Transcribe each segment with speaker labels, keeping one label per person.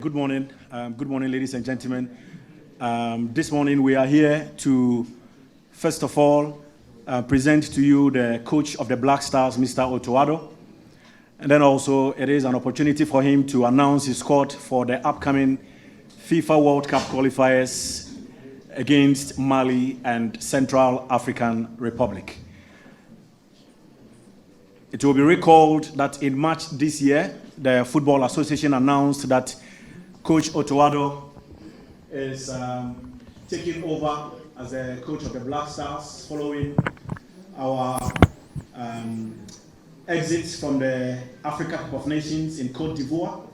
Speaker 1: Good morning. Good morning, ladies and gentlemen. This morning we are here to, first of all, present to you the coach of the Black Stars, Mr. Otto Addo. And then also it is an opportunity for him to announce his squad for the upcoming FIFA World Cup Qualifiers against Mali and Central African Republic. It will be recalled that in March this year, the Football Association announced that Coach Otto Addo is taking over as the coach of the Black Stars following our exit from the Africa Cup of Nations in Cote d'Ivoire.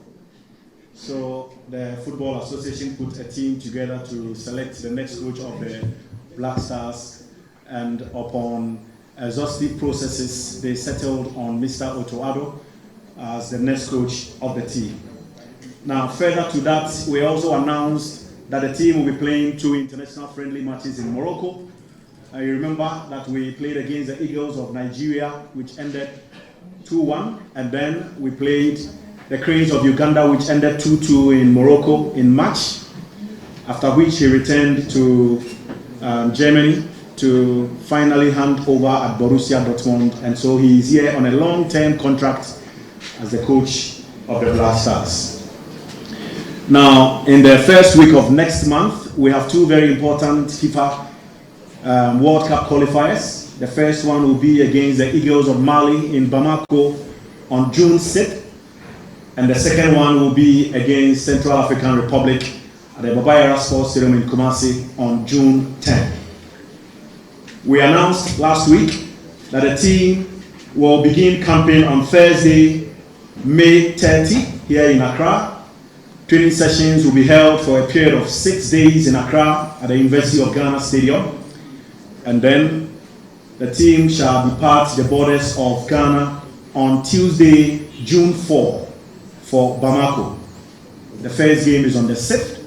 Speaker 1: So the Football Association put a team together to select the next coach of the Black Stars, and upon exhaustive processes, they settled on Mr. Otto Addo as the next coach of the team. Now, further to that, we also announced that the team will be playing 2 international friendly matches in Morocco. You remember that we played against the Eagles of Nigeria, which ended 2-1, and then we played the Cranes of Uganda, which ended 2-2 in Morocco in March, after which he returned to Germany to finally hand over at Borussia Dortmund, and so he is here on a long-term contract as the coach of the Black Stars. Now, in the first week of next month, we have 2 very important FIFA World Cup qualifiers. The first one will be against the Eagles of Mali in Bamako on June 6th, and the second one will be against Central African Republic at the Babayara Sports Stadium in Kumasi on June 10th. We announced last week that the team will begin camping on Thursday, May 30 here in Accra. Training sessions will be held for a period of 6 days in Accra at the University of Ghana Stadium. And then the team shall depart the borders of Ghana on Tuesday, June 4 for Bamako. The first game is on the 6th,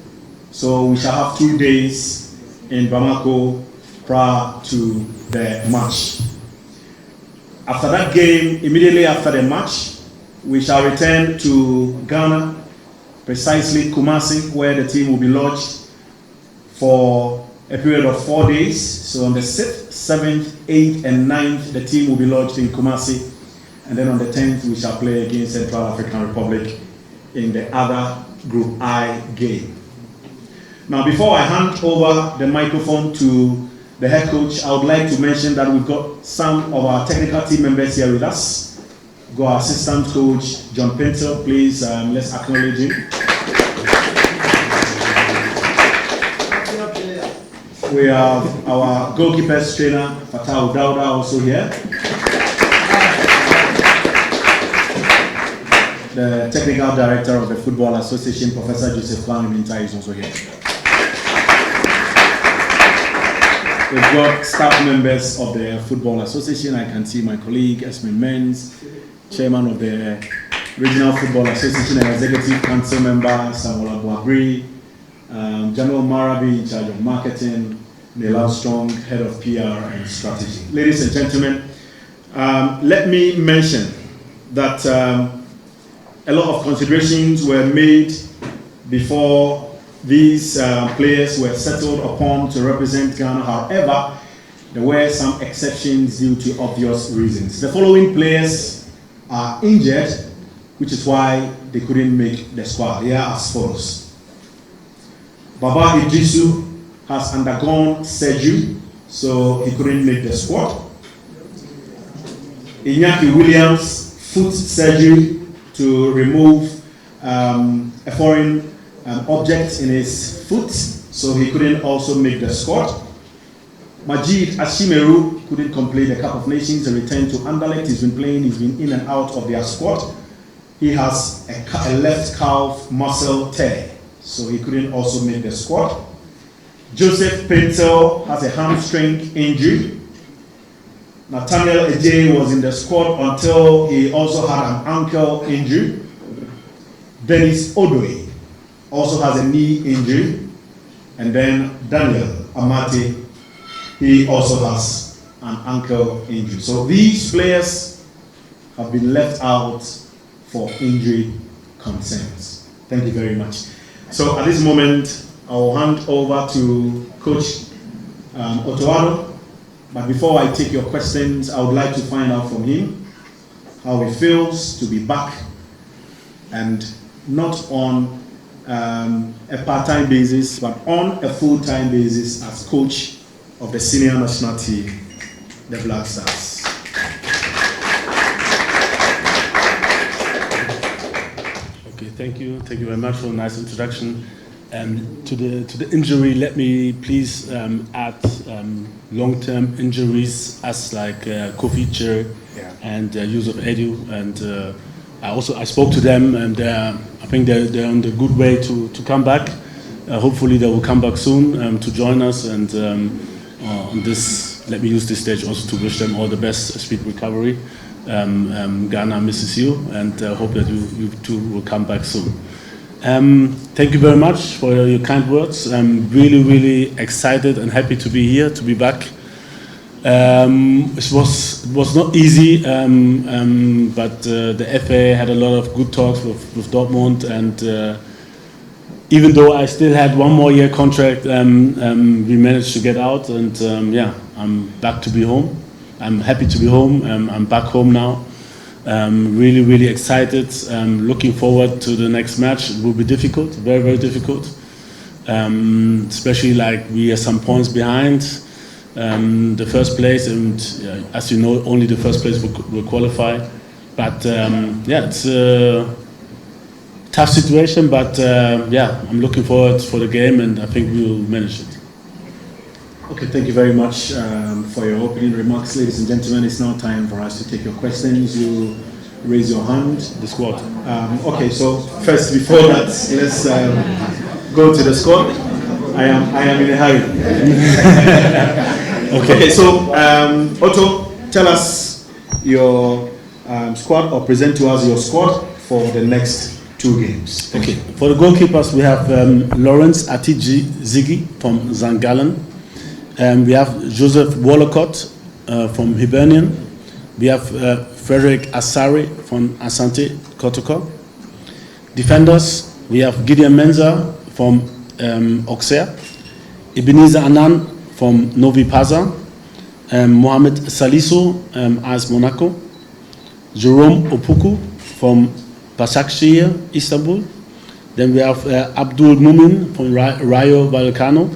Speaker 1: so we shall have 2 days in Bamako prior to the match. After that game, immediately after the match, we shall return to Ghana, precisely Kumasi, where the team will be lodged for a period of 4 days. So on the 6th, 7th, 8th, and 9th, the team will be lodged in Kumasi. And then on the 10th, we shall play against Central African Republic in the other Group I game. Now, before I hand over the microphone to the head coach, I would like to mention that we've got some of our technical team members here with us. We've got our assistant coach, John Pinto. Please, let's acknowledge him. We have our goalkeepers trainer, Fatah Dauda, also here. The technical director of the Football Association, Professor Joseph Kwame, is also here. We've got staff members of the Football Association. I can see my colleague, Esme Menz, chairman of the Regional Football Association and Executive Council member, Samuel Abuabri, General Marabi in charge of marketing, Neil Armstrong, head of PR and strategy. Ladies and gentlemen, let me mention that a lot of considerations were made before these players were settled upon to represent Ghana. However, there were some exceptions due to obvious reasons. The following players are injured, which is why they couldn't make the squad. Here are as follows. Baba Idrisu has undergone surgery, so he couldn't make the squad. Iñaki Williams, foot surgery to remove a foreign object in his foot, so he couldn't also make the squad. Majid Ashimeru couldn't complete the Cup of Nations and returned to Anderlecht. He's been playing, he's been in and out of their squad. He has a left calf muscle tear, so he couldn't also make the squad. Joseph Pinto has a hamstring injury. Nathaniel Ejay was in the squad until he also had an ankle injury. Dennis Odoi also has a knee injury. And then Daniel Amati, he also has an ankle injury. So these players have been left out for injury concerns. Thank you very much. So at this moment, I'll hand over to Coach Otto Addo. But before I take your questions, I would like to find out from him how he feels to be back, and not on a part-time basis, but on a full-time basis as coach of the senior national team, the Black Stars.
Speaker 2: Okay, thank you very much for a nice introduction. To the injury, let me please add long-term injuries as like Kofi and Otto Addo, and I spoke to them, and I think they're on the good way to come back. Hopefully they will come back soon to join us, and on this, let me use this stage also to wish them all the best speed recovery. Ghana misses you, and hope that you two will come back soon. Thank you very much for your kind words. I'm really excited and happy to be here, to be back. It was not easy, but the FA had a lot of good talks with Dortmund, and even though I still had 1 more year contract, we managed to get out, and I'm back to be home. I'm happy to be home. I'm back home now. Really excited. Looking forward to the next match. It will be difficult, very difficult, especially like we are some points behind the first place, and as you know, only the first place will qualify. But it's a tough situation, but I'm looking forward for the game, and I think we will manage it.
Speaker 1: Okay, thank you very much for your opening remarks. Ladies and gentlemen, it's now time for us to take your questions. You raise your hand.
Speaker 2: The squad.
Speaker 1: Okay, so first, before that, let's go to the squad. I am in a hurry. Okay, so Otto, tell us your squad, or present to us your squad for the next 2 games.
Speaker 2: Okay, for the goalkeepers, we have Lawrence Atiji Ziggy from St. Gallen. We have Joseph Wallacott from Hibernian. We have Frederick Asari from Asante Kotoko. Defenders, we have Gideon Menza from Auxerre, Ebenezer Annan from Novi Pazar, Mohamed Salisu AS Monaco, Jerome Opoku from Başakşehir, Istanbul. Then we have Abdul Mumin from Rayo Vallecano,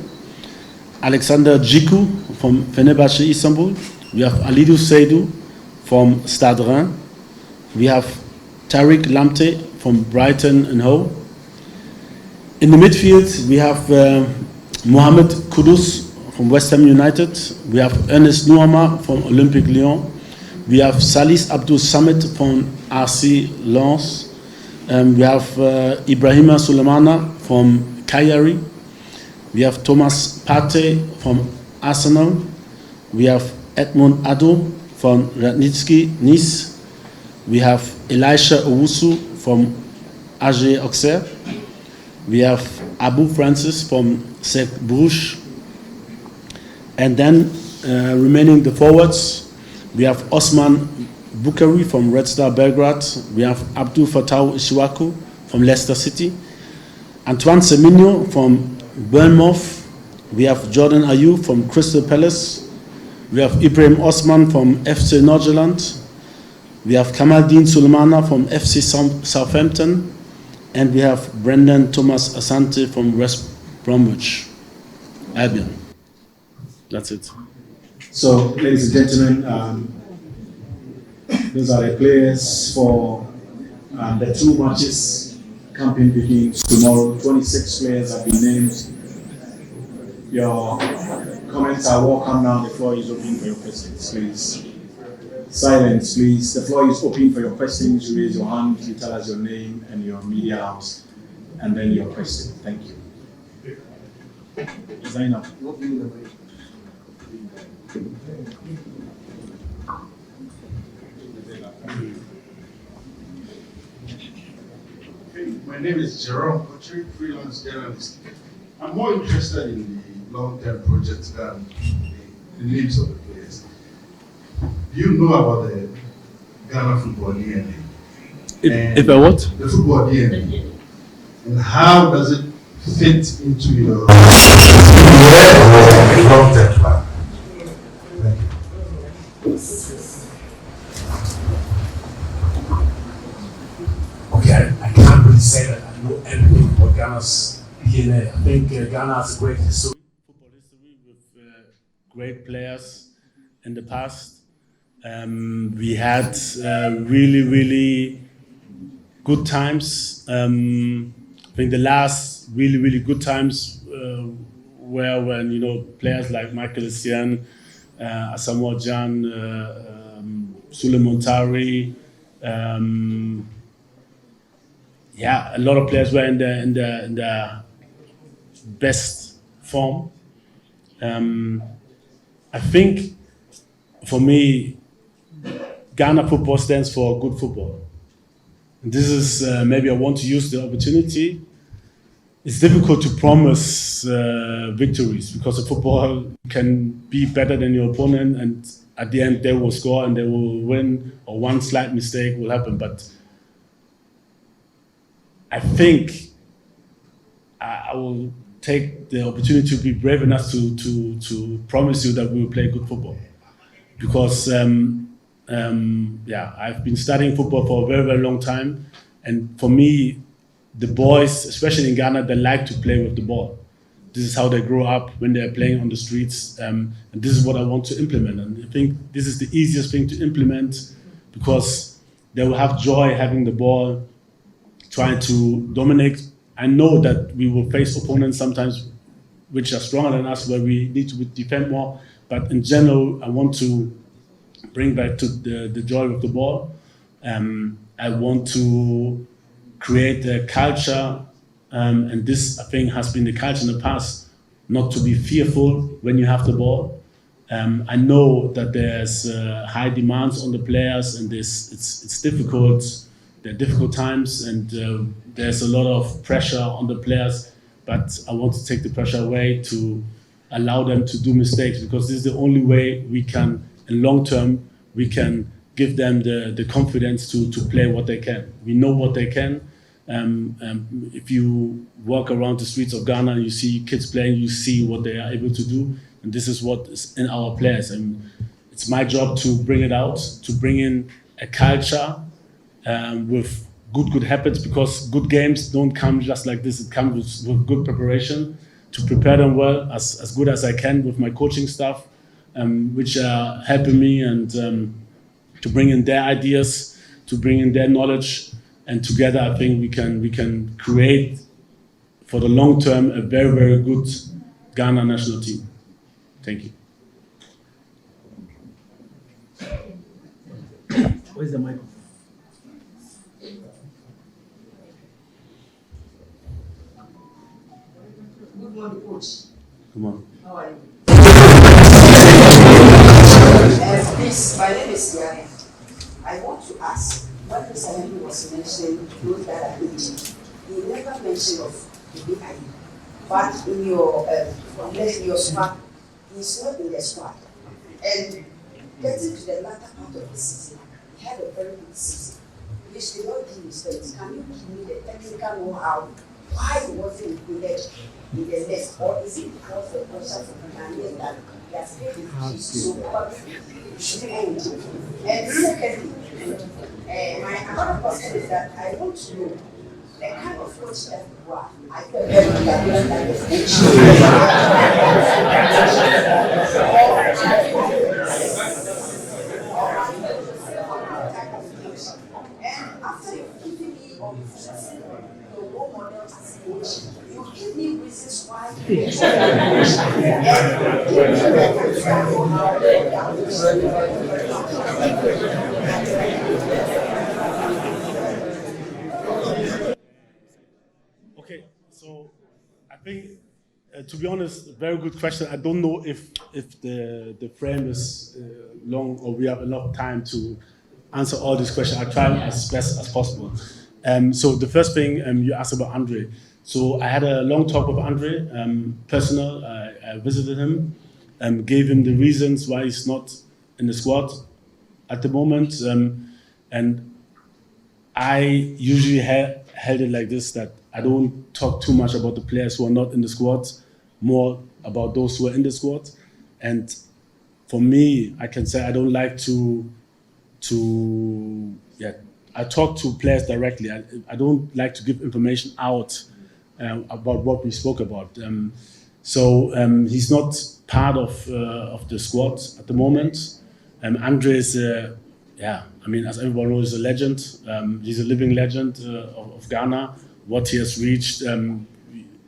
Speaker 2: Alexander Djikou from Fenerbahce Istanbul. We have Alidou Seydou from Stade Rennes. We have Tariq Lamte from Brighton and Hove. In the midfield, we have Mohamed Kudus from West Ham United. We have Ernest Nouama from Olympique Lyon. We have Salis Abdul Samit from RC Lens. We have Ibrahima Sulemana from Cagliari. We have Thomas Partey from Arsenal. We have Edmond Addo from Radnitsky Nice. We have Elisha Owusu from AG Auxerre. We have Abu Francis from Cercle Bruges. And then remaining the forwards, we have Osman Bukhari from Red Star Belgrade. We have Abdul Fattah Ishiwaku from Leicester City. Antoine Semenyo from Bournemouth. We have Jordan Ayew from Crystal Palace. We have Ibrahim Osman from FC Nordsjælland. We have Kamaldeen Sulemana from FC Southampton. And we have Brendan Thomas Asante from West Bromwich Albion. That's it.
Speaker 1: So, ladies and gentlemen, those are the players for the 2 matches. Campaign begins tomorrow. 26 players have been named. Your comments are welcome now. The floor is open for your questions, please. Silence, please. The floor is open for your questions. You raise your hand, you tell us your name and your media house, and then your question. Thank you. Zainab.
Speaker 3: My name is Jerome Kochri, freelance journalist. I'm more interested in the long-term projects than the names of the players. Do you know about the Ghana football DNA?
Speaker 2: If I what?
Speaker 3: The football DNA. And how does it fit into your long-term plan? Thank you.
Speaker 2: Okay, I can't really say that I know everything about Ghana's DNA. I think Ghana has a great history, football history, with great players in the past. We had really good times. I think the last really good times were when players like Michael Essien, Asamoah Gyan, Suleiman Tari, a lot of players were in the best form. I think for me, Ghana football stands for good football. And this is maybe I want to use the opportunity. It's difficult to promise victories because a football can be better than your opponent, and at the end they will score and they will win, or one slight mistake will happen. But I think I will take the opportunity to be brave enough to promise you that we will play good football, because I've been studying football for a very long time, and for me, the boys, especially in Ghana, they like to play with the ball. This is how they grow up when they're playing on the streets, and this is what I want to implement. And I think this is the easiest thing to implement, because they will have joy having the ball, trying to dominate. I know that we will face opponents sometimes which are stronger than us, where we need to defend more. But in general, I want to bring back to the joy of the ball. I want to create a culture, and this, I think, has been the culture in the past, not to be fearful when you have the ball. I know that there's high demands on the players, and it's difficult. There are difficult times, and there's a lot of pressure on the players. But I want to take the pressure away, to allow them to do mistakes, because this is the only way we can, in long term, we can give them the confidence to play what they can. We know what they can. If you walk around the streets of Ghana and you see kids playing, you see what they are able to do, and this is what is in our players. And it's my job to bring it out, to bring in a culture with good habits, because good games don't come just like this. It comes with good preparation, to prepare them well, as good as I can with my coaching staff, which are helping me, and to bring in their ideas, to bring in their knowledge, and together I think we can create for the long term a very good Ghana national team. Thank you.
Speaker 4: Where's the microphone?
Speaker 5: Good morning, coach.
Speaker 2: Come on.
Speaker 5: How are you? Please, my name is Yane. I want to ask, when Mr. Henry was mentioning those that are aging, he never mentioned of the BIU. But in your squad, he's not in the squad. And getting to the latter part of the season, he had a very good season. Please do not give mistakes. Can you give me the technical know-how why he wasn't included in the list? Or is it because the pressure from the Ghanaians that he has paid so probably should end? And secondly, my another question is that I want to know the kind of coach that you are. I feel very and after you've given me or discussing your role model as a coach, you give me reasons why you
Speaker 2: Okay, so I think, to be honest, very good question. I don't know if the frame is long, or we have enough time to answer all these questions. I try as best as possible. So the first thing, you asked about Andre. So I had a long talk with Andre, personal. I visited him, gave him the reasons why he's not in the squad at the moment, and I usually held it like this, that I don't talk too much about the players who are not in the squad, more about those who are in the squad. And for me, I can say I don't like to I talk to players directly. I don't like to give information out about what we spoke about. He's not part of the squad at the moment. Andre is, as everyone knows, he's a legend. He's a living legend of Ghana. What he has reached,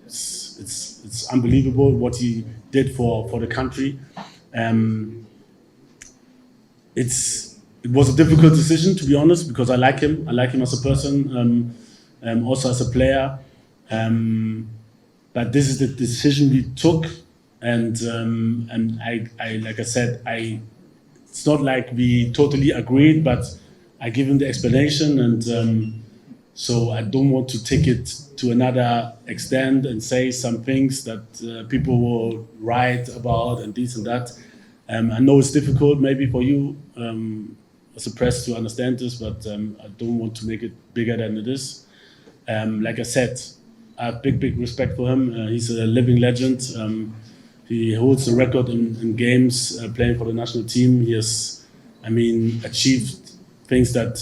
Speaker 2: it's unbelievable what he did for the country. It was a difficult decision, to be honest, because I like him. I like him as a person, also as a player. But this is the decision we took, and I like I said, it's not like we totally agreed, but I give him the explanation, and so I don't want to take it to another extent and say some things that people will write about and this and that. I know it's difficult maybe for you as a press to understand this, but I don't want to make it bigger than it is. Like I said, I have big respect for him. He's a living legend. He holds the record in games playing for the national team. He has, achieved things that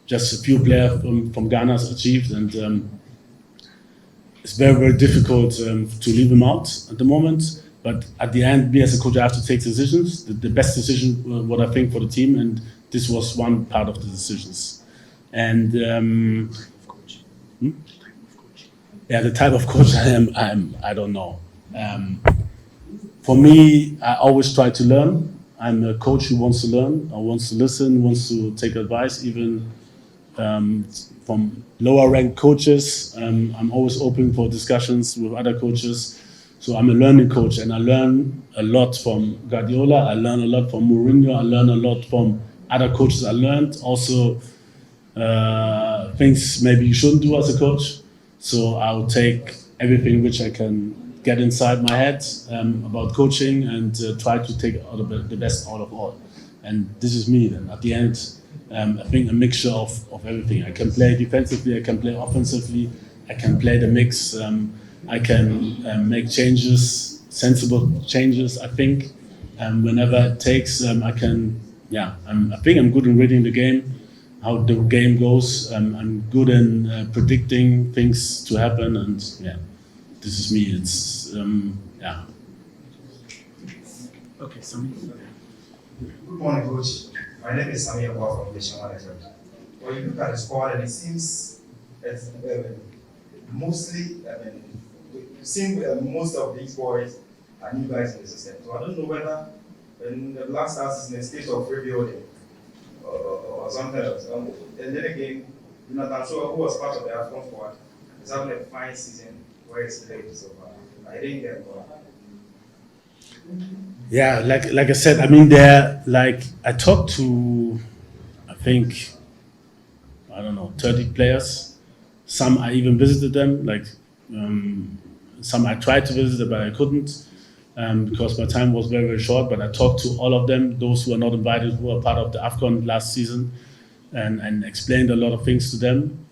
Speaker 2: just a few players from Ghana has achieved, and it's very difficult to leave him out at the moment. But at the end, me as a coach, I have to take decisions. The best decision, what I think for the team, and this was one part of the decisions. And the type of coach I am, I don't know. For me, I always try to learn. I'm a coach who wants to learn, or wants to listen, wants to take advice, even from lower ranked coaches. I'm always open for discussions with other coaches. So I'm a learning coach, and I learn a lot from Guardiola. I learn a lot from Mourinho. I learn a lot from other coaches. I learned also things maybe you shouldn't do as a coach. So I'll take everything which I can get inside my head about coaching and try to take the best out of all. And this is me then. At the end, I think a mixture of everything. I can play defensively, I can play offensively, I can play the mix, I can make changes, sensible changes, I think. Whenever it takes, I think I'm good in reading the game, how the game goes. I'm good in predicting things to happen, and this is me. It's
Speaker 1: Okay, Sami.
Speaker 4: Good morning, Coach. My name is Sami Abua from Nation Management. When you look at the squad, and it seems it's mostly, most of these boys are new guys in the system. So I don't know whether in the Black Stars is in a state of rebuilding or something else. And then again, Jonathan Soa, who was part of the AFCON squad, is having a fine season where it's played so far. I didn't get one.
Speaker 2: Yeah, like I said, I talked to, I think, 30 players. Some I even visited them, some I tried to visit, but I couldn't because my time was very short. But I talked to all of them, those who are not invited, who are part of the AFCON last season, and explained a lot of things to them.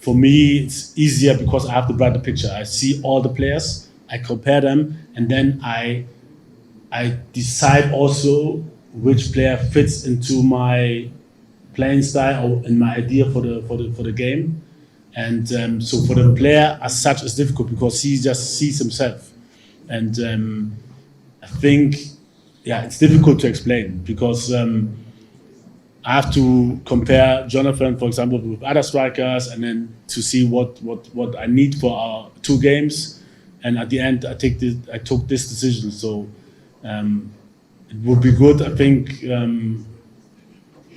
Speaker 2: For me, it's easier because I have the brighter picture. I see all the players, I compare them, and then I decide also which player fits into my playing style or in my idea for the game. And so for the player as such, it's difficult because he just sees himself. And I think, it's difficult to explain because I have to compare Jonathan, for example, with other strikers, and then to see what I need for our 2 games. And at the end, I took this decision. So it would be good, I think,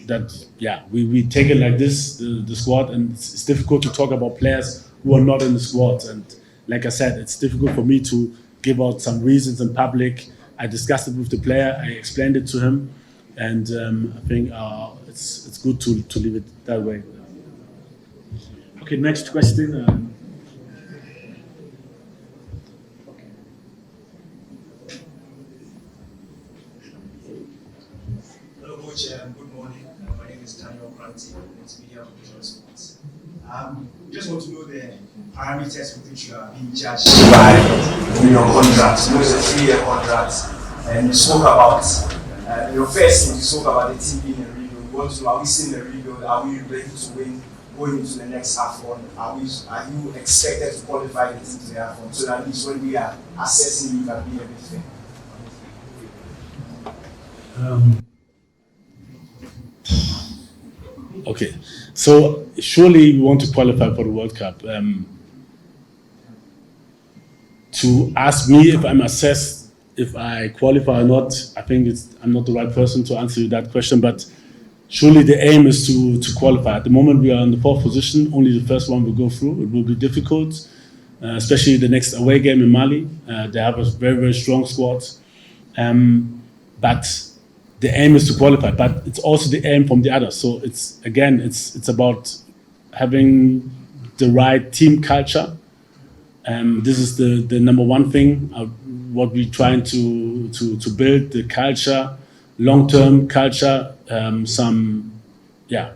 Speaker 2: that we take it like this, the squad, and it's difficult to talk about players who are not in the squad. And like I said, it's difficult for me to give out some reasons in public. I discussed it with the player, I explained it to him, and I think it's good to leave it that way.
Speaker 1: Okay, next question.
Speaker 6: Hello, Coach. Good morning. My name is Daniel Kranti. It's Media Professional Sports. Just want to know the parameters with which you are being judged by your contract. You know, it's a 3-year contract, and you spoke about your first thing. You spoke about the team being a rebuild. What to, are we seeing a rebuild? Are we ready to win going into the next AFCON? Are you expected to qualify the team to the AFCON? So that means when we are assessing, you can be a bit fair.
Speaker 2: Okay, so surely we want to qualify for the World Cup. To ask me if I'm assessed if I qualify or not, I think I'm not the right person to answer you that question, but surely the aim is to qualify. At the moment we are in the 4th position, only the first one will go through. It will be difficult, especially the next away game in Mali. They have a very, very strong squad. But the aim is to qualify, but it's also the aim from the others. So it's about having the right team culture. This is the number one thing. What we're trying to build, the culture, long-term culture.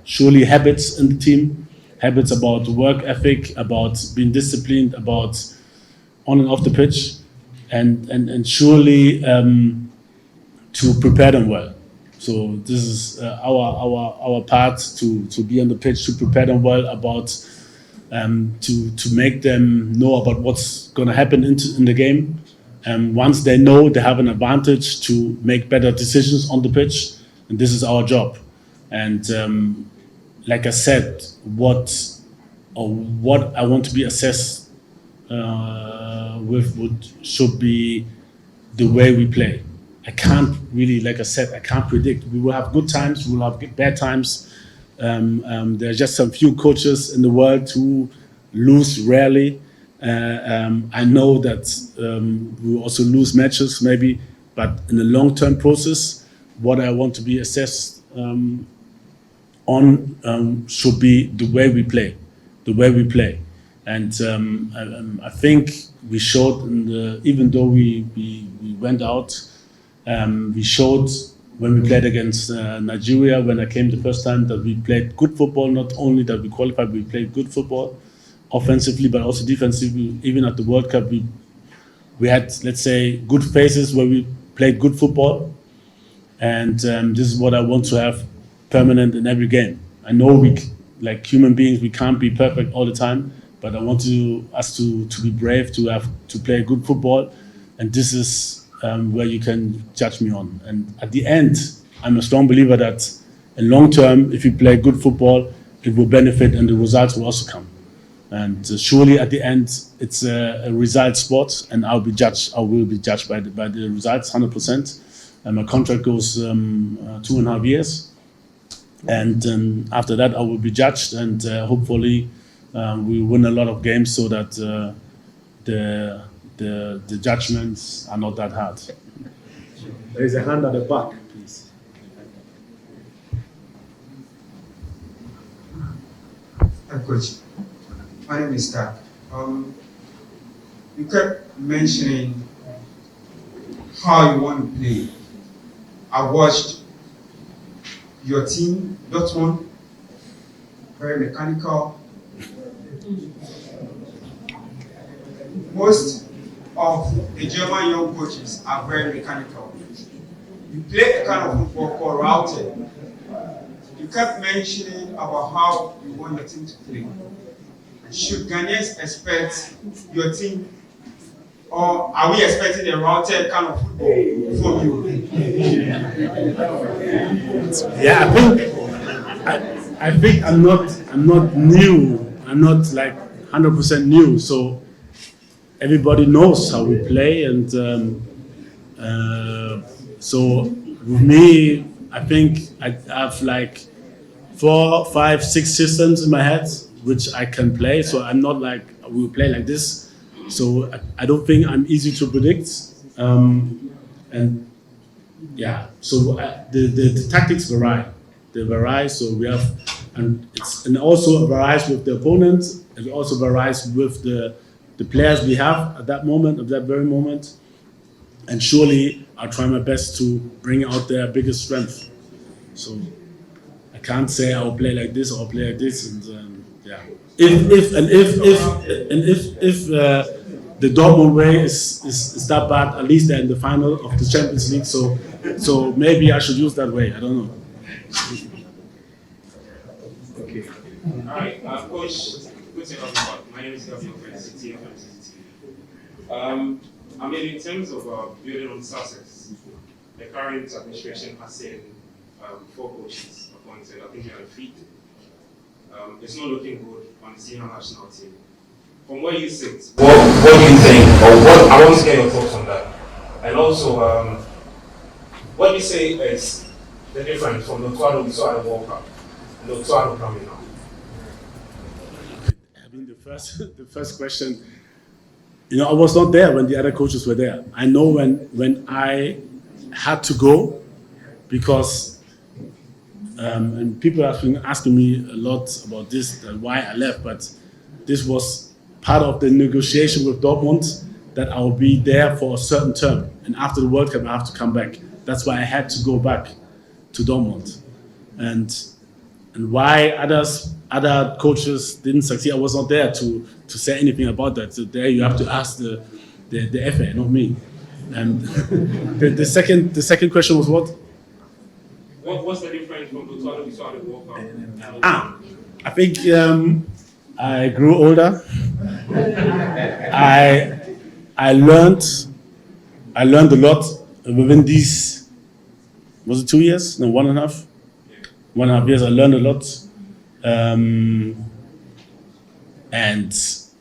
Speaker 2: Surely habits in the team, habits about work ethic, about being disciplined, about on and off the pitch, and surely to prepare them well. So this is our part to be on the pitch, to prepare them well, about to make them know about what's going to happen in the game. Once they know, they have an advantage to make better decisions on the pitch, and this is our job. And like I said, what I want to be assessed should be the way we play. I can't really, like I said, I can't predict. We will have good times, we will have bad times. There are just some few coaches in the world who lose rarely. I know that we will also lose matches maybe, but in the long-term process, what I want to be assessed on should be the way we play. And I think we showed, even though we went out, we showed when we played against Nigeria, when I came the first time, that we played good football. Not only that we qualified, we played good football, offensively, but also defensively. Even at the World Cup, we had, let's say, good phases where we played good football. And this is what I want to have permanent in every game. I know like human beings, we can't be perfect all the time, but I want us to be brave, to play good football. And this is where you can judge me on. And at the end, I'm a strong believer that in long term, if you play good football, it will benefit and the results will also come. And surely at the end, it's a result sport, and I will be judged by the results 100%. And my contract goes 2.5 years. And after that, I will be judged, and hopefully we win a lot of games so that the judgments are not that hard.
Speaker 1: There is a hand at the back, please.
Speaker 7: Hi, Coach. My name is Tak. You kept mentioning how you want to play. I watched your team, Dortmund, very mechanical. Most of the German young coaches are very mechanical. You play a kind of football called routing. You kept mentioning about how you want your team to play. Should Ghanaians expect your team, or are we expecting a routed kind of football from you?
Speaker 2: Yeah, I think I'm not new. I'm not like 100% new. So everybody knows how we play, and so with me, I think I have like 4, 5, 6 systems in my head which I can play. So I'm not like we will play like this. So I don't think I'm easy to predict. And yeah, so the tactics vary. They vary. So we have, and also varies with the opponent. It also varies with the players we have at that moment, at that very moment. And surely I'll try my best to bring out their biggest strength. So I can't say I'll play like this or I'll play like this, and yeah. if the Dortmund way is that bad, at least they're in the final of the Champions League. So maybe I should use that way. I don't know.
Speaker 8: Okay. All right, Coach. Good to have you back. My name is Gabriel from City FM. I mean, in terms of building on success, the current administration has seen 4 coaches appointed. I think they are 3. It's not looking good on the senior national team. From where you sit, what do you think, or what I want to get your thoughts on that, and also what do you say is the difference from the Otto Addo we saw at the World Cup and the Otto Addo coming now?
Speaker 2: I mean, the first question. You know, I was not there when the other coaches were there. I know when I had to go because, and people have been asking me a lot about this, why I left, but this was part of the negotiation with Dortmund that I will be there for a certain term. And after the World Cup, I have to come back. That's why I had to go back to Dortmund. And why other coaches didn't succeed, I was not there to say anything about that. So there you have to ask the FA, not me. And the second question was what?
Speaker 8: What's the difference from the Otto we saw at the World Cup?
Speaker 2: I think I grew older. I learned a lot within these. Was it 2 years? No, 1.5. 1.5 years. I learned a lot. And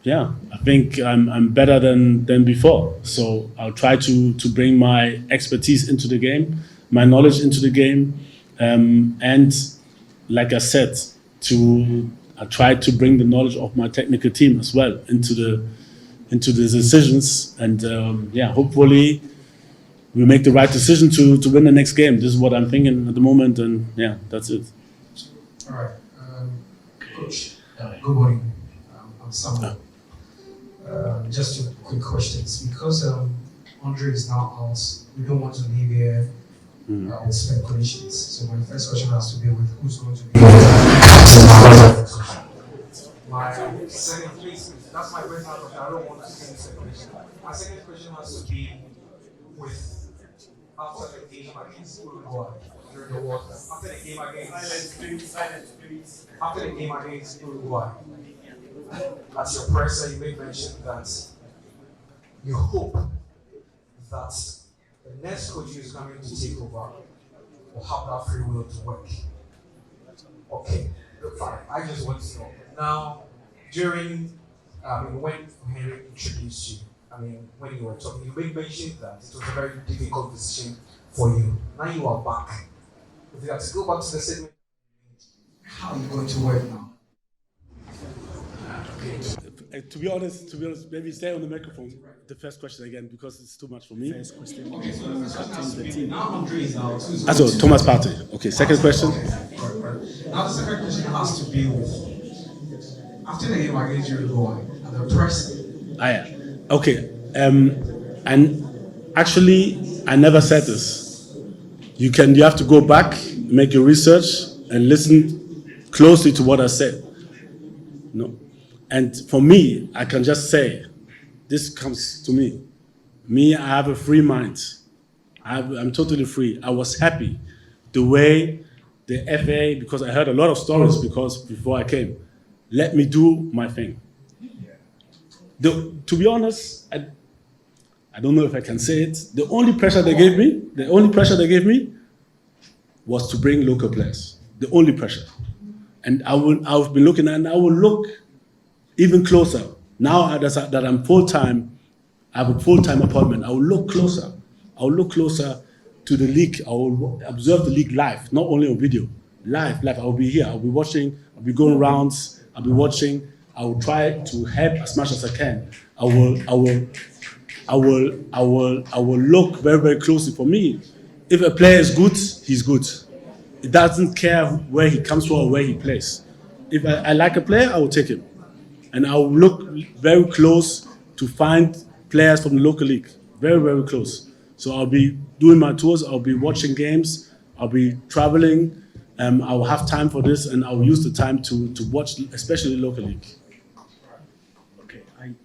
Speaker 2: yeah, I think I'm better than before. So I'll try to bring my expertise into the game, my knowledge into the game, and like I said, I try to bring the knowledge of my technical team as well into the decisions. And hopefully we make the right decision to win the next game. This is what I'm thinking at the moment, and yeah, that's it.
Speaker 9: All right. Coach, good morning. I'm Samuel. Just 2 quick questions. Because Andre is now out, we don't want to leave here with speculations. So my first question has to be with who's going to be my second, please, that's my first question. I don't want to say speculation. My second question has to be with after the game against Uruguay during the World Cup. After the game against After the game against Uruguay, as your presser, you made mention that you hope that the next coach who is coming to take over will have that free will to work. Okay, fine. I just want to know. Now, during when Henry introduced you, when you were talking, you made mention that it was a very difficult decision for you. Now you are back. If you have to go back to the statement, how are you going to work now?
Speaker 2: To be honest, maybe stay on the microphone. The first question again, because it's too much for me.
Speaker 9: First question. Okay, so the team. Now Andre is out.
Speaker 2: Also, Thomas Partey. Okay, second question.
Speaker 9: Right. Now the second question has to be with after the game against Uruguay and the press.
Speaker 2: Yeah. Okay. And actually, I never said this. You have to go back, make your research, and listen closely to what I said. No. And for me, I can just say, this comes to me. Me, I have a free mind. I'm totally free. I was happy the way the FA, because I heard a lot of stories before I came, let me do my thing. To be honest, I don't know if I can say it. The only pressure they gave me was to bring local players. The only pressure. And I've been looking, and I will look even closer. Now that I'm full-time, I have a full-time appointment, I will look closer. I will look closer to the league. I will observe the league live, not only on video. Live. I will be here. I'll be watching. I'll be going rounds. I'll be watching. I will try to help as much as I can. I will look very, very closely. For me, if a player is good, he's good. It doesn't care where he comes from or where he plays. If I like a player, I will take him. And I will look very close to find players from the local league. Very, very close. So I'll be doing my tours. I'll be watching games. I'll be traveling. I will have time for this, and I will use the time to watch, especially the local league.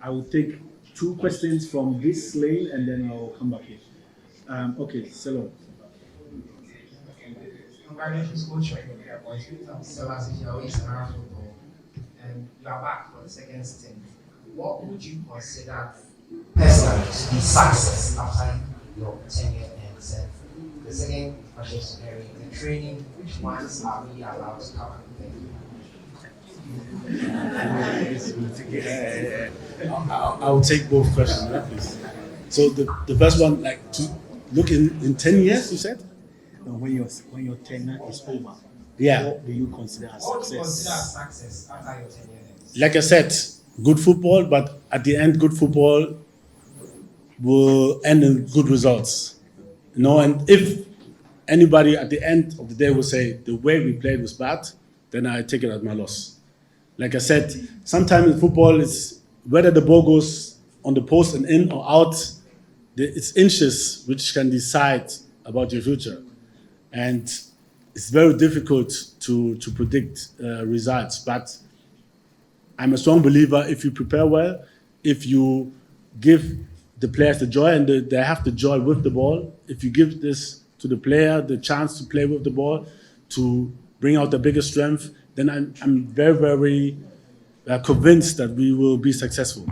Speaker 1: I will take 2 questions from this lane and then I'll come back here. Okay, Selo.
Speaker 10: Congratulations, coach, on your career points. Selassie Yao is around football, and you are back for the second stint. What would you consider personally to be success after your tenure ends? And the second question is the training, which ones are we allowed to cover? Thank you.
Speaker 2: I'll take both questions, right, please. So the first one, like to look in 10 years, you said?
Speaker 1: When your tenure is over,
Speaker 2: Yeah.
Speaker 1: what do you consider as
Speaker 10: What do you
Speaker 1: success?
Speaker 10: consider success after your tenure ends?
Speaker 2: Like I said, good football, but at the end, good football will end in good results. You know, and if anybody at the end of the day will say the way we played was bad, then I take it as my loss. Like I said, sometimes in football, it's whether the ball goes on the post and in or out, it's inches which can decide about your future. And it's very difficult to predict results. But I'm a strong believer if you prepare well, if you give the players the joy and they have the joy with the ball, if you give this to the player, the chance to play with the ball, to bring out the biggest strength, then I'm very, very convinced that we will be successful.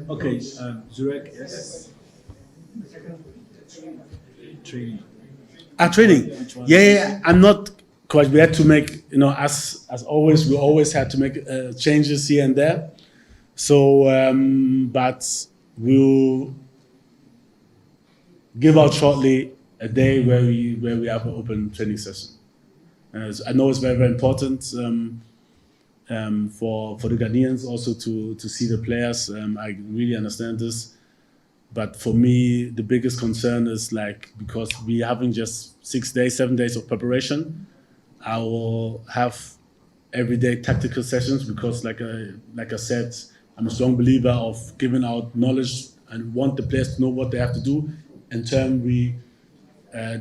Speaker 1: Okay, Zurek, yes. Training.
Speaker 2: Training. Yeah, I'm not quite. We had to make, as always, we always had to make changes here and there. So, but we'll give out shortly a day where we have an open training session. I know it's very, very important for the Ghanaians also to see the players. I really understand this. But for me, the biggest concern is because we're having just 6 days, 7 days of preparation, I will have everyday tactical sessions because like I said, I'm a strong believer of giving out knowledge and want the players to know what they have to do. In turn,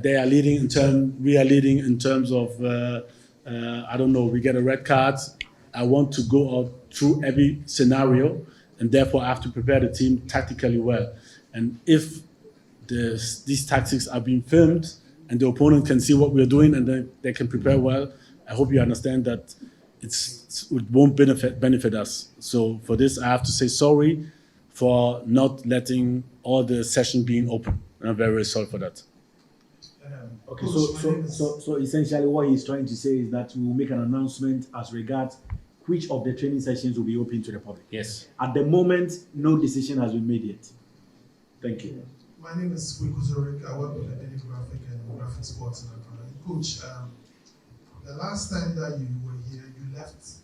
Speaker 2: they are leading, in turn, we are leading in terms of, I don't know, we get a red card. I want to go out through every scenario and therefore I have to prepare the team tactically well. And if these tactics are being filmed and the opponent can see what we're doing and they can prepare well, I hope you understand that it won't benefit us. So for this, I have to say sorry for not letting all the session being open. And I'm very, very sorry for that.
Speaker 1: Okay, so essentially what he's trying to say is that we will make an announcement as regards which of the training sessions will be open to the public.
Speaker 2: Yes.
Speaker 1: At the moment, no decision has been made yet. Thank you.
Speaker 3: My name is Kwikuzorik. I work with the Daily Graphic and Graphic Sports in Accra. Coach, the last time that you were here, you left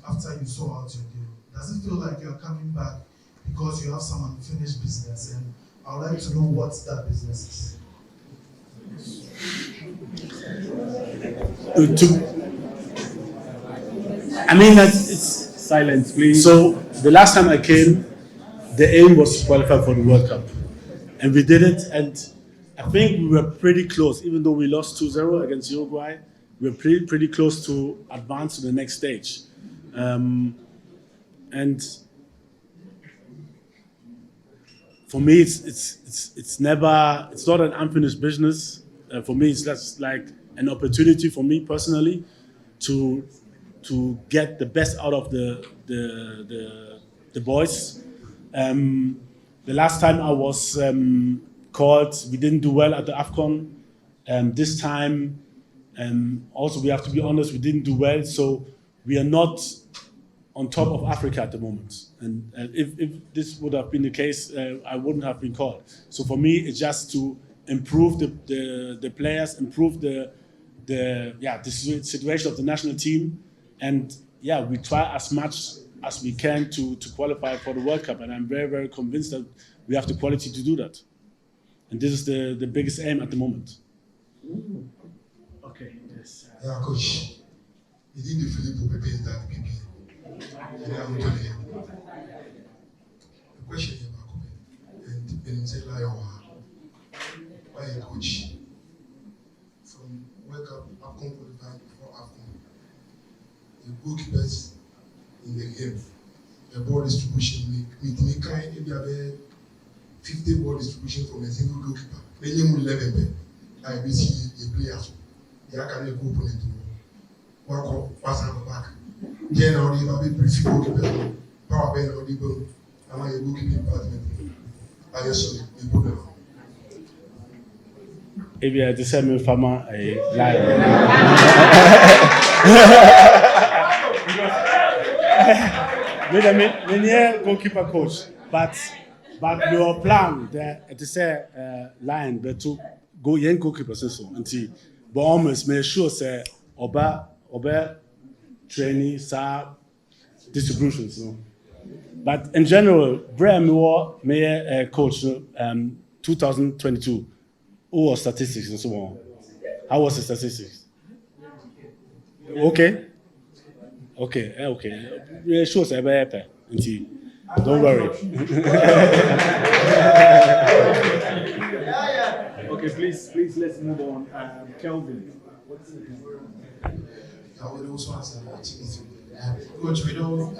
Speaker 3: after you saw out your deal. Does it feel like you're coming back because you have some unfinished business? And I would like to know what that business is.
Speaker 1: It's silence, please.
Speaker 2: So the last time I came, the aim was to qualify for the World Cup. And we did it, and I think we were pretty close, even though we lost 2-0 against Uruguay, we were pretty close to advance to the next stage. And for me, it's not an unfinished business. For me, it's just like an opportunity for me personally to get the best out of the boys. The last time I was called, we didn't do well at the AFCON. This time, also we have to be honest, we didn't do well. So we are not on top of Africa at the moment. And if this would have been the case, I wouldn't have been called. So for me, it's just to improve the players, improve the situation of the national team. And we try as much as we can to qualify for the World Cup. And I'm very, very convinced that we have the quality to do that. And this is the biggest aim at the moment.
Speaker 1: Okay, yes.
Speaker 3: Yeah, Coach. You didn't feel prepared that PP. The question is about and say why a coach from World Cup AFCON qualified before AFCON. The goalkeepers in the game. The ball distribution, make kind maybe about 50 ball distribution from a single goalkeeper. Then you will 11. I be see the players. They are carrying a goal opponent. Work up, pass on the back. Generally, you have a brief goalkeeper. Power play or the ball. I want a goalkeeping department. I just saw the problem.
Speaker 2: If you are the same farmer, lion. Me goalkeeper coach, but your plan there to say lion, but to go young goalkeeper so until, but almost make sure say oba training sa distributions. No? But in general, Brian Moore, me coach 2022. Who was statistics and so on? How was the statistics? Okay. Yeah, sure, sir. Don't worry.
Speaker 1: Okay, please, let's move on. Kelvin.
Speaker 10: I would also answer Coach, we know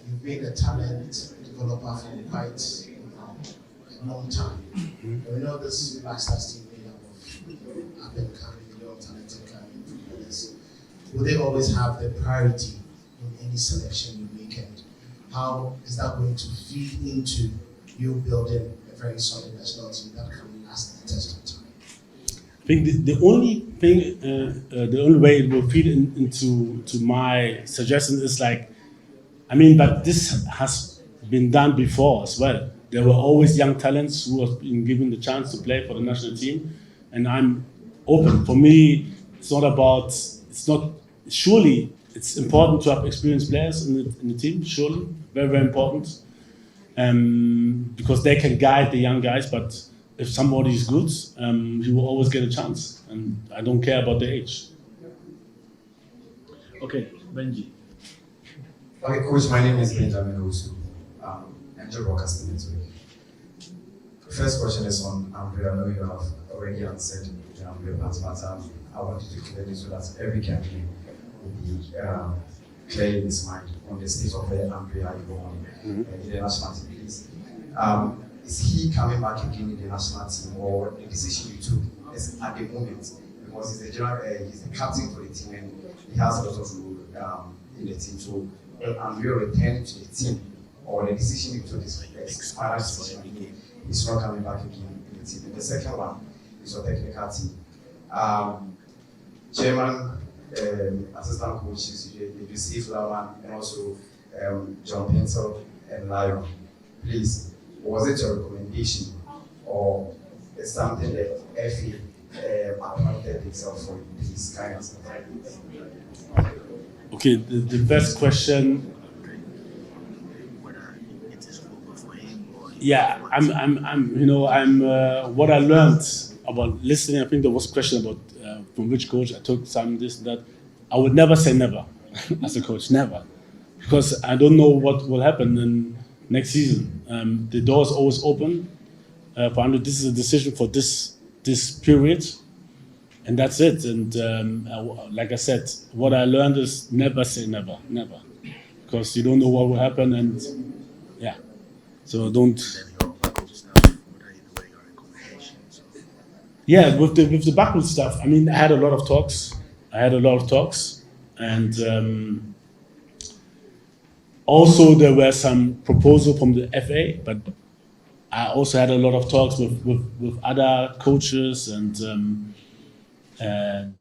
Speaker 10: you've been a talent developer for quite a long time. We know this Black Stars team made up of up and coming, talented footballers. Will they always have the priority in any selection you make, and how is that going to feed into you building a very solid national team that can last the test of time?
Speaker 2: I think the only way it will feed into my suggestion is but this has been done before as well. There were always young talents who have been given the chance to play for the national team, and I'm open. For me, surely it's important to have experienced players in the team, surely, very, very important, because they can guide the young guys, but if somebody is good, he will always get a chance, and I don't care about the age.
Speaker 1: Okay, Benji.
Speaker 11: Okay, Coach, my name is Benjamin Osu. Angel Broadcasting Network. First question is on Ambrose. I know you have already answered the Ambrose plans, but I want you to clear this so that every campaign will be clear in his mind on the state of the Ambrose you go on in the national team, please. Is he coming back again in the national team, or the decision you took is at the moment, because he's the captain for the team and he has a lot of role in the team, so Ambrose returning to the team, or the decision you took is final decision, he's not coming back again in the team. And the second one is your technical team. Chairman, assistant coaches, you see Flaman and also John Pencil and Lion. Please, was it your recommendation, or is something that FA appointed itself for this kind of stuff?
Speaker 2: Okay, the first question. Yeah, I'm what I learned about listening. I think there was a question about from which coach I took some this and that. I would never say never as a coach, never, because I don't know what will happen in next season. The door is always open. This is a decision for this period, and that's it. And like I said, what I learned is never say never, because you don't know what will happen, and yeah. So don't. Yeah, with the backward stuff. I mean, I had a lot of talks, and also there were some proposals from the FA, but I also had a lot of talks with other coaches, and at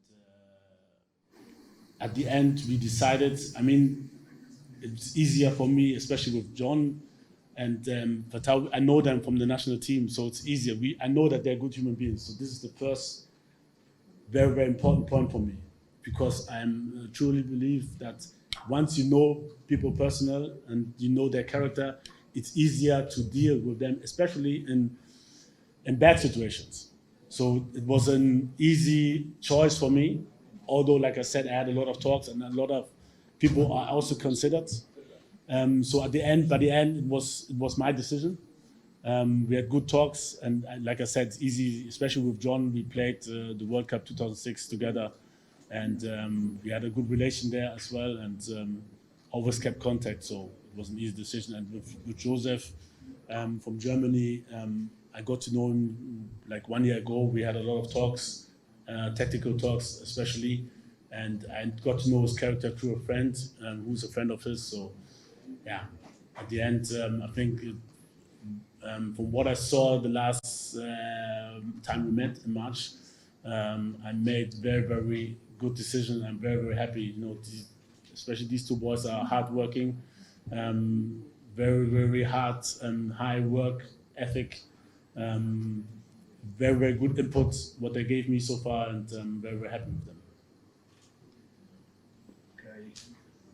Speaker 2: the end we decided. I mean, it's easier for me, especially with John. And but I know them from the national team, so it's easier. I know that they're good human beings. So this is the first very, very important point for me, because I truly believe that once you know people personal and you know their character, it's easier to deal with them, especially in bad situations. So it was an easy choice for me, although, like I said, I had a lot of talks and a lot of people I also considered. So by the end, it was my decision. We had good talks, and like I said, it's easy, especially with John. We played the World Cup 2006 together, and we had a good relation there as well. And always kept contact, so it was an easy decision. And with Joseph from Germany, I got to know him like 1 year ago. We had a lot of talks, tactical talks especially, and I got to know his character through a friend who's a friend of his. So yeah, at the end, I think from what I saw the last time we met in March, I made very, very good decision. I'm very, very happy. You know, especially these two boys are hardworking, very, very hard and high work ethic. Very, very good input what they gave me so far, and I'm very, very happy with them.
Speaker 12: Okay,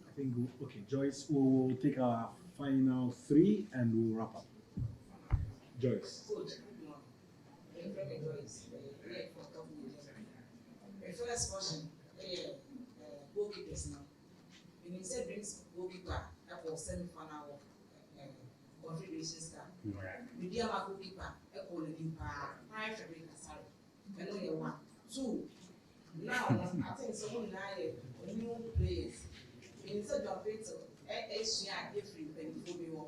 Speaker 12: I think okay, Joyce, we'll take our final three and we'll wrap up. Joyce.
Speaker 5: Good. Joyce. The first question, goalkeepers now. When you say brings goalkeeper, that was semi-final confederations cup. The dear goalkeeper, a quality high fabric aside. And only one. Two. Now, I think someone new players. Instead of it, different before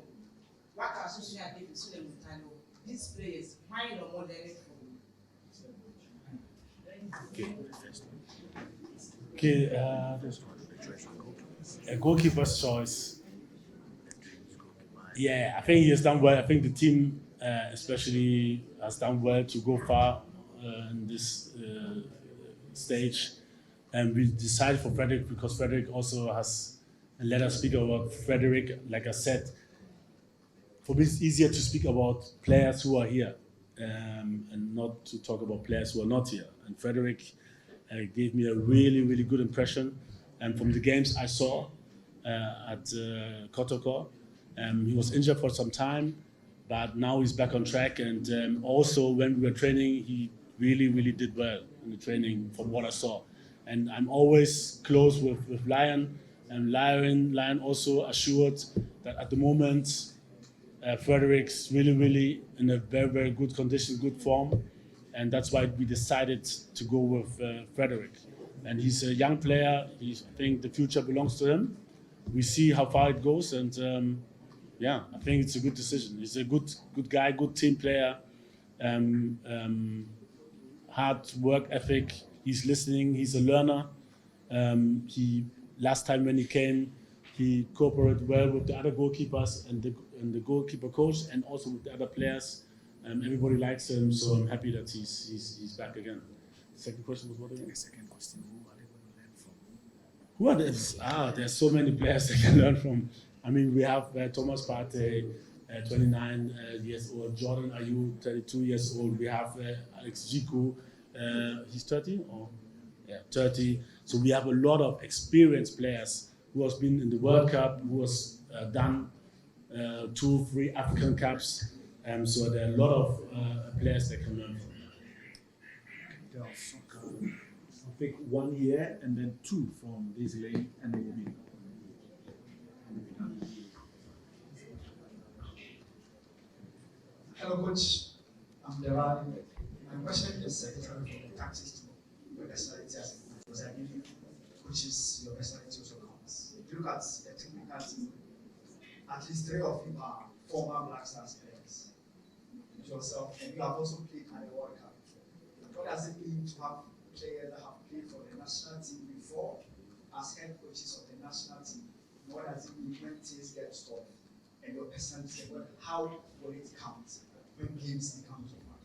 Speaker 5: what are social different these players, mine or more than it.
Speaker 2: Okay, a goalkeeper's choice. Yeah, I think he has done well. I think the team, especially, has done well to go far in this stage. And we decided for Frederick because Frederick also has, and let us speak about Frederick. Like I said, for me it's easier to speak about players who are here and not to talk about players who are not here. And Frederick gave me a really, really good impression. And from the games I saw at Kotoko, he was injured for some time, but now he's back on track. And also when we were training, he really, really did well in the training from what I saw. And I'm always close with Lion, and Lion also assured that at the moment, Frederick's really, really in a very, very good condition, good form. And that's why we decided to go with Frederick. And he's a young player. I think the future belongs to him. We see how far it goes. And yeah, I think it's a good decision. He's a good guy, good team player, hard work ethic. He's listening. He's a learner. Last time when he came, he cooperated well with the other goalkeepers and the goalkeeper coach, and also with the other players. Everybody likes him, so I'm happy that he's back again. The second question was what again? The second question: who are they going to learn from? Who are they? There's so many players they can learn from. I mean, we have Thomas Partey, 29 years old. Jordan Ayew, 32 years old. We have Alex Jiku. He's 30 or 30. So we have a lot of experienced players who has been in the World Cup, who has done 2-3 African Cups. So there are a lot of players that can learn from.
Speaker 12: I'll pick 1 year and then 2 from this lady, and then we'll be done.
Speaker 13: Hello, Coach. I'm Devan. My question is secretary for the tactics team. Your personality as a coach, because I believe coaches, your personality also counts. If you look at the technical team, at least 3 of you are former Black Stars players. Yourself, and you have also played at the World Cup. What does it mean to have players that have played for the national team before as head coaches of the national team? What does it mean when things get tough? And your personality, how will it count when games become so hard?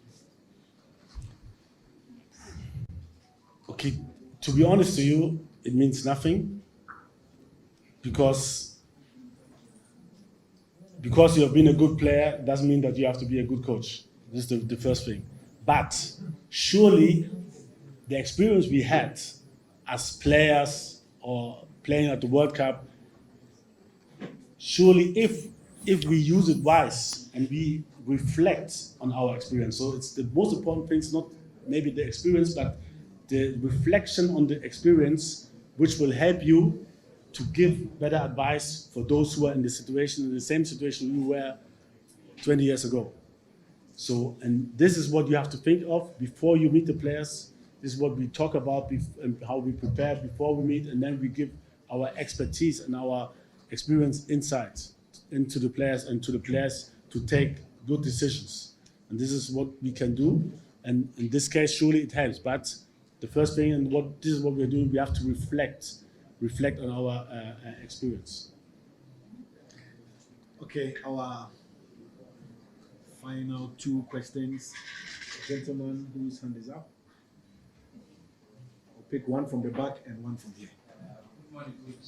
Speaker 2: Okay, to be honest to you, it means nothing because you have been a good player doesn't mean that you have to be a good coach. This is the first thing. But surely the experience we had as players or playing at the World Cup, surely if we use it wise and we reflect on our experience, so it's the most important thing is not maybe the experience, but the reflection on the experience, which will help you to give better advice for those who are in the same situation you were 20 years ago. So, and this is what you have to think of before you meet the players. This is what we talk about and how we prepare before we meet, and then we give our expertise and our experience insight into the players and to the players to take good decisions. And this is what we can do. And in this case, surely it helps. But the first thing, and this is what we're doing, we have to reflect on our experience.
Speaker 12: Okay, our final 2 questions. Gentleman whose hand is up. I'll pick one from the back and one from here.
Speaker 14: Good morning, Coach.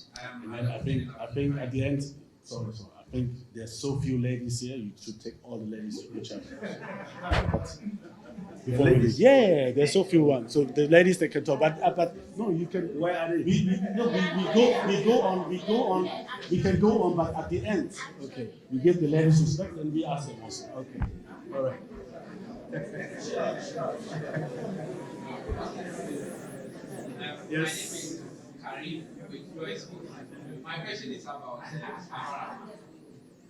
Speaker 2: I think at the end, sorry, I think there's so few ladies here. You should take all the ladies to each other. Yeah, there's so few ones. So the ladies they can talk, but no, you can.
Speaker 12: Where are they?
Speaker 2: We can go on, but at the end, okay, we give the ladies respect and we ask them also.
Speaker 12: Okay, all right.
Speaker 14: Yes. Karim with Floyd's book. My question is about Sahara.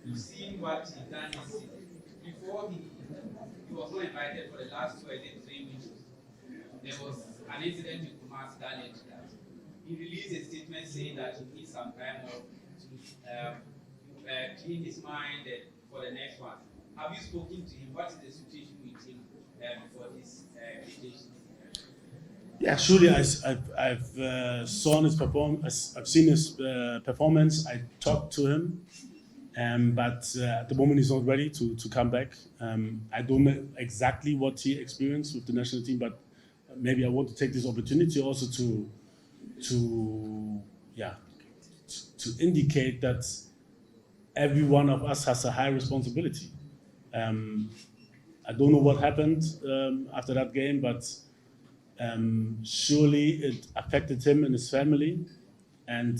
Speaker 14: You've seen what he done this season. Before he was not invited for the last 2 or 3 weeks. There was an incident in Kumasi that led to that. He released a statement saying that he needs some time off to clean his mind for the next one. Have you spoken to him? What is the situation with him for this invitation?
Speaker 2: Yeah, surely I've seen his performance. I've seen his performance. I talked to him, but at the moment he's not ready to come back. I don't know exactly what he experienced with the national team, but maybe I want to take this opportunity also to indicate that every one of us has a high responsibility. I don't know what happened after that game, but surely it affected him and his family, and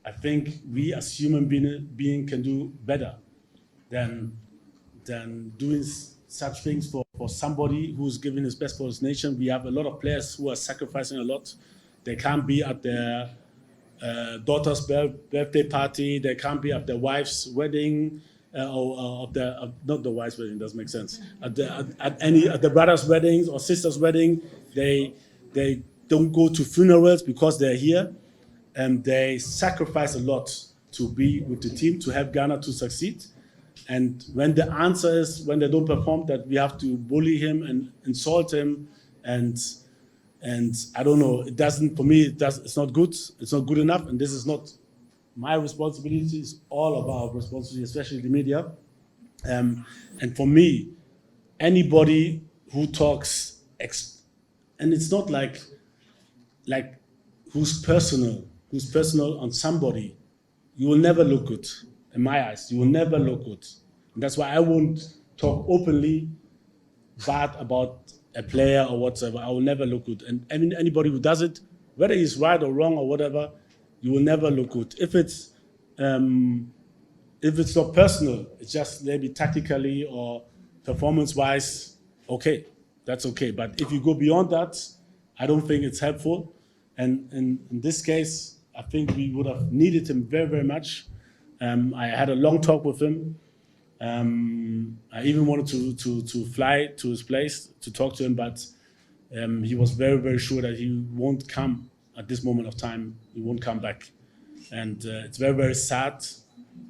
Speaker 2: I think we as human being can do better than doing such things for somebody who's giving his best for his nation. We have a lot of players who are sacrificing a lot. They can't be at their daughter's birthday party. They can't be at their wife's wedding. Not the wife's wedding, doesn't make sense. At the brother's weddings or sister's wedding, they don't go to funerals because they're here, and they sacrifice a lot to be with the team to help Ghana to succeed. And when the answer is when they don't perform, that we have to bully him and insult him, and I don't know. It doesn't, for me. It's not good. It's not good enough, and this is not my responsibility. Is all of our responsibility, especially the media. And for me, anybody who talks, and it's not like who's personal on somebody, you will never look good. In my eyes, you will never look good. And that's why I won't talk openly bad about a player or whatsoever. I will never look good. And anybody who does it, whether he's right or wrong or whatever, you will never look good. If it's not personal, it's just maybe tactically or performance-wise, okay, that's okay. But if you go beyond that, I don't think it's helpful. And in this case, I think we would have needed him very, very much. I had a long talk with him. I even wanted to fly to his place to talk to him, but he was very, very sure that he won't come at this moment of time. He won't come back. And it's very, very sad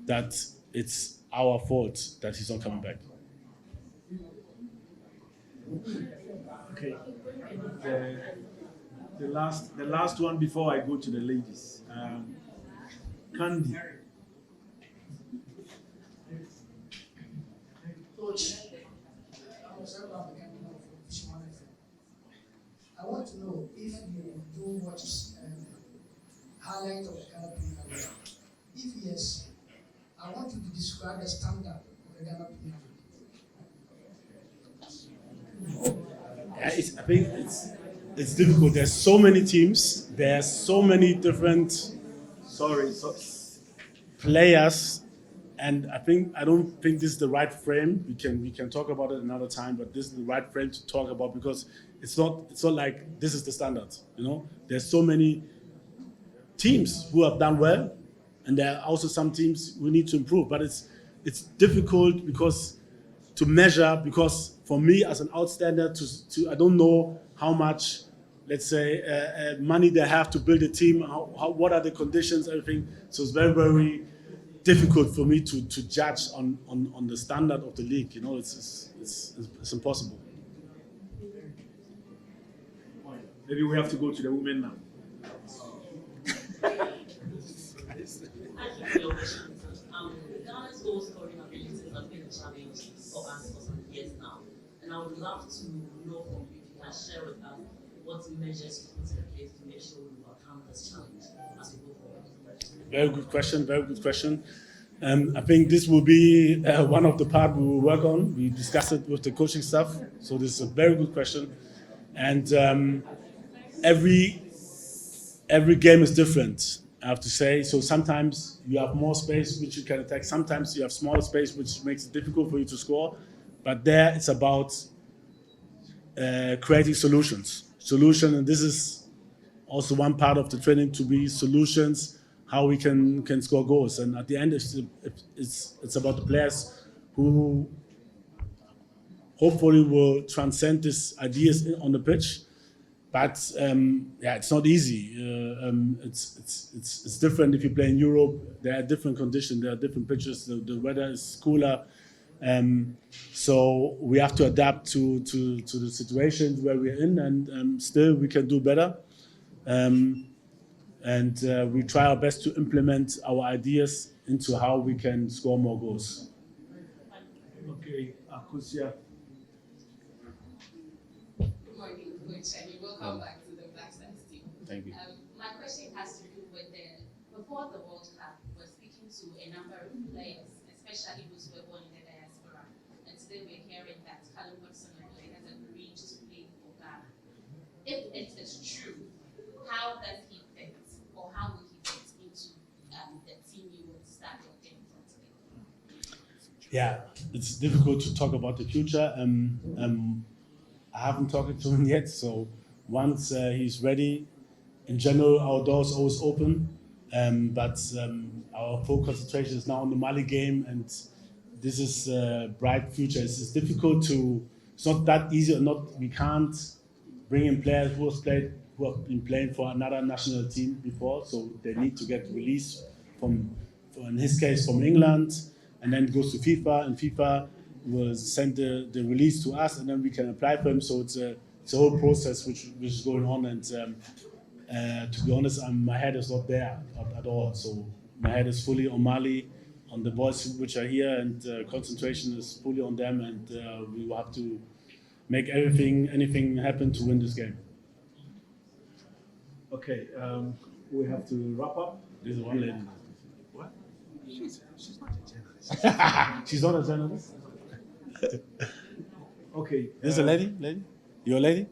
Speaker 2: that it's our fault that he's not coming back.
Speaker 12: Okay. The last one before I go to the ladies. Candy.
Speaker 13: Coach, I want to know if you do watch highlight of the Ghana Premier League. If yes, I want you to describe the standard of the Ghana Premier League.
Speaker 2: I think it's difficult. There's so many teams. There's so many different players. And I don't think this is the right frame. We can talk about it another time, but this is the right frame to talk about because it's not like this is the standard. There's so many teams who have done well, and there are also some teams who need to improve. But it's difficult to measure because for me as an outsider, I don't know how much let's say, money they have to build a team, what are the conditions, everything. So it's very, very difficult for me to judge on the standard of the league. You know, it's impossible.
Speaker 12: Maybe we have to go to the women now.
Speaker 15: Ghana's goal scoring abilities have been a challenge for us for some years now, and I would love to know from you if you can share with us what measures you put in place to make sure we overcome this challenge as we go forward.
Speaker 2: Very good question. Very good question. I think this will be one of the parts we will work on. We discussed it with the coaching staff, so this is a very good question, and every game is different, I have to say. So sometimes you have more space which you can attack. Sometimes you have smaller space which makes it difficult for you to score. But there it's about creating solutions. And this is also one part of the training, to be solutions, how we can score goals. And at the end it's about the players who hopefully will transcend these ideas on the pitch. But it's not easy. It's different if you play in Europe. There are different conditions. There are different pitches. The weather is cooler, so we have to adapt to the situations where we're in. And still, we can do better. And we try our best to implement our ideas into how we can score more goals.
Speaker 12: Okay, Akusia.
Speaker 16: And welcome back to the Black Stars team.
Speaker 2: Thank you.
Speaker 16: My question has to do with before the World Cup, we're speaking to a number of players, especially those who were born in the diaspora. And today we're hearing that Callum Hudson-Odoi has agreed to play for Ghana. If it is true, how does he fit, or how will he fit into the team you would start your game from today?
Speaker 2: Yeah, it's difficult to talk about the future. I haven't talked to him yet, so once he's ready, in general, our doors always open. But our full concentration is now on the Mali game, and this is a bright future. It's difficult it's not that easy. We can't bring in players who have been playing for another national team before, so they need to get released in his case, from England, and then it goes to FIFA, and FIFA will send the release to us, and then we can apply for him. So it's a whole process which is going on, and to be honest, my head is not there at all. So my head is fully on Mali, on the boys which are here, and concentration is fully on them, and we will have to make anything happen to win this game.
Speaker 12: Okay, we have to wrap up.
Speaker 2: There's one lady.
Speaker 12: What? She's not a journalist.
Speaker 2: She's not a journalist?
Speaker 12: Okay.
Speaker 2: This is a lady? You're a lady?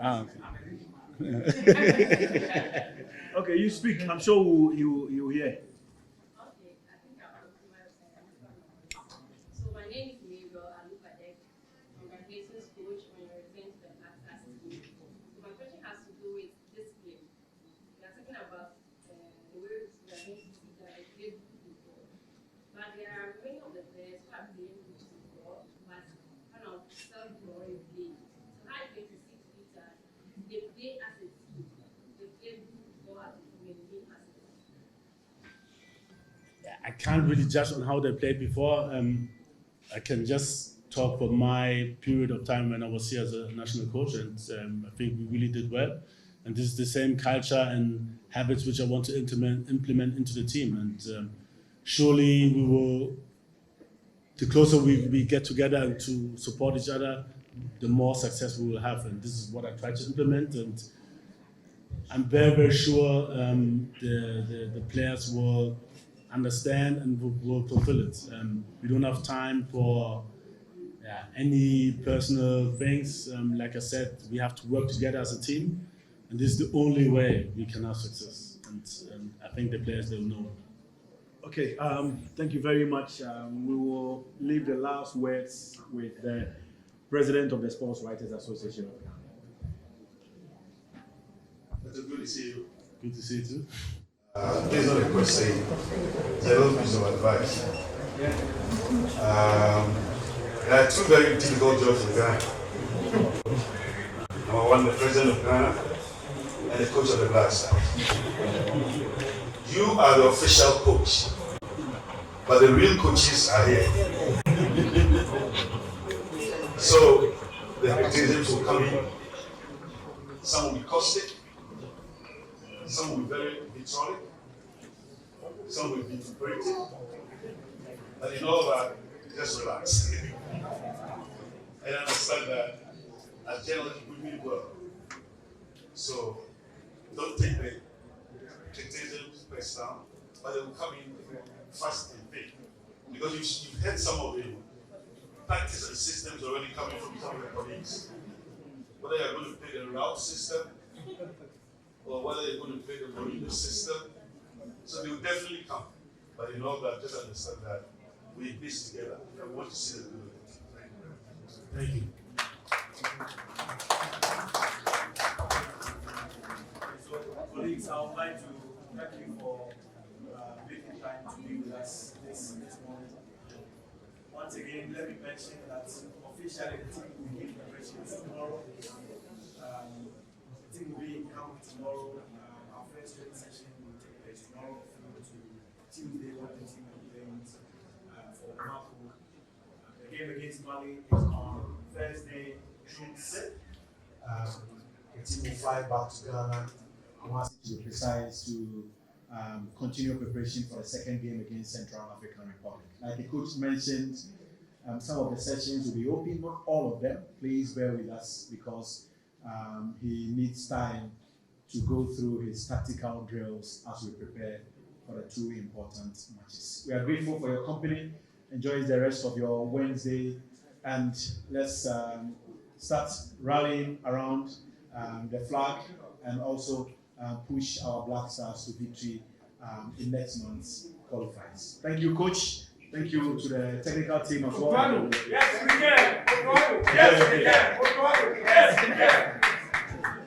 Speaker 2: Ah,
Speaker 12: okay. Okay, you speak. I'm sure you hear.
Speaker 17: So my name is Mabel Alubadek. Congratulations, coach, on your return to the Black Stars team. So my question has to do with discipline. We are talking about the way we are going to see that I played football. But there are many of the players who are playing football, but kind of self-glory play. So how are you going to see to it that they play as a team, they play football as a team, as a team?
Speaker 2: I can't really judge on how they played before. I can just talk for my period of time when I was here as a national coach, and I think we really did well. And this is the same culture and habits which I want to implement into the team. And surely we will, the closer we get together and to support each other, the more success we will have. And this is what I try to implement. And I'm very, very sure the players will understand and will fulfill it. We don't have time for any personal things. Like I said, we have to work together as a team, and this is the only way we can have success. And I think the players, they will know.
Speaker 12: Okay, thank you very much. We will leave the last words with the President of the Sports Writers Association of Ghana.
Speaker 18: It's good to see you.
Speaker 2: Good to see you too.
Speaker 18: This is not a question. It's a little piece of advice. There are two very difficult jobs in Ghana. Number one, the President of Ghana, and the coach of the Black Stars. You are the official coach, but the real coaches are here. So the criticisms will come in. Some will be caustic, some will be very vitriolic, some will be vituperative. But in all that, just relax. And understand that as journalists we mean well. So don't take the criticisms personal, but they will come in fast and big. Because you've heard some of the tactics and systems already coming from some of the colleagues. Whether you're going to play the route system, or whether you're going to play the Mourinho system. So they will definitely come. But in all that, just understand that we this together. I want to see the good.
Speaker 12: Thank you. So, colleagues, I would like to thank you for making time to be with us this morning. Once again, let me mention that officially the team will begin preparations tomorrow. The team will be in camp tomorrow. Our first training session will take place tomorrow through to Tuesday when the team will be playing for Marco. The game against Mali is on Thursday, June 6th.
Speaker 1: The team will fly back to Ghana, to be precise, to continue preparation for the second game against Central African Republic. Like the coach mentioned, some of the sessions will be open, not all of them. Please bear with us because he needs time to go through his tactical drills as we prepare for the two important matches. We are grateful for your company. Enjoy the rest of your Wednesday, and let's start rallying around the flag and also push our Black Stars to victory in next month's qualifiers. Thank you, Coach. Thank you to the technical team as well.
Speaker 7: Yes, we can. Yes, we can.